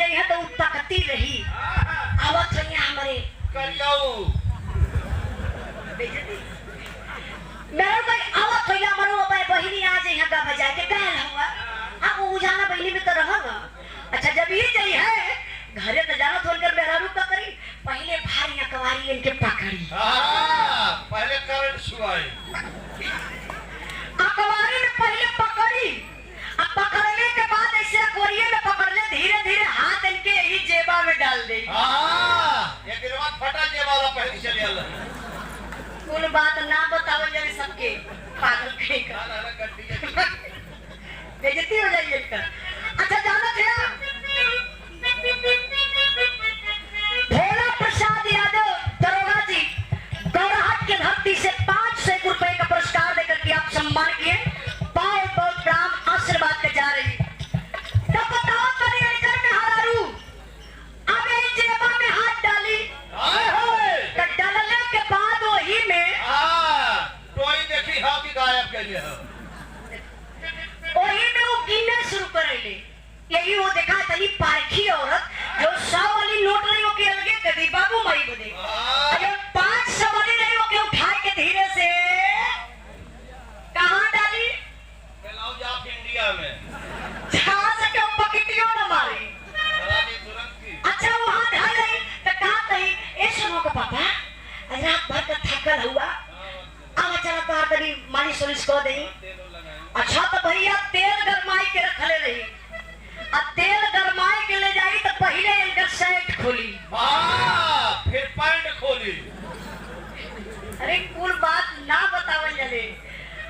जाई है तो तकती रही आवत रही हमारे करियाऊ बेइज्जती मेरे भाई आवत होइला मरो भाई बहिनी आ जाई है गा बजा के कहल हुआ अब उजाना बहिनी में तो रहगा अच्छा जब ये जाई है घरे तो जाना थोड़कर मेरा रूप का करी पहले भारी अकवारी इनके पकड़ी हां पहले करंट छुआई अकवारी ने पहले पकड़ी अब पकड़ने के बाद ऐसे अकवारी में पकड़ ले धीरे-धीरे हाथ इनके यही जेबा में डाल दे हां एक दिन बाद फटा जेबा पहले चले आला कुल बात ना बताओ जरे सबके पागल कहीं का ना गड्डी बेइज्जती हो जाएगी इसका अच्छा जाना थे भोला प्रसाद यादव दरोगा जी गौरहाट की धरती से 500 रुपए का पुरस्कार देकर के आप सम्मान किए बहुत बहुत प्रणाम आशीर्वाद के जा रही तो बताओ करी लेकर में हरारू अब ये जेबा में हाथ डाली हाय हाय तो डालने के बाद वही में हां टोई देखी हां की गायब कर लिया वही में वो गिनना शुरू कर ले यही वो देखा तनी पारखी औरत जो 100 वाली नोट नहीं हो के लगे कभी बाबू माई बोले अरे 500 वाली नहीं हो के उठा के धीरे से कहां डाली बेलाऊ जा इंडिया में जहां से क्यों पकड़ियो न मारे रानी तुरंत की अच्छा वहां ढल गई तो कहां कही ए सुनो का पापा रात भर का थकल हुआ अब चला तो तनी मालिश वालिश को दे अच्छा तो भैया तेल गरमाई के रखले रही अब तेल गरमाई के ले जाई तो पहले इनका शर्ट खोली हां फिर पैंट खोली अरे कुल बात ना बतावल जले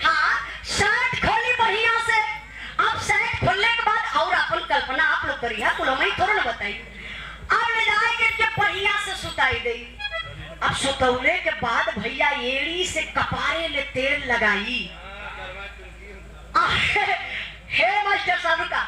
हाँ शर्ट खोली बढ़िया से अब शर्ट खोलने के बाद और अपन कल्पना आप लोग करी है कुल हमें थोड़ा ना बताई अब ले जाए के बढ़िया से सुताई गई अब सुतौले के बाद भैया एड़ी से कपारे ले तेल लगाई हे मास्टर साहब का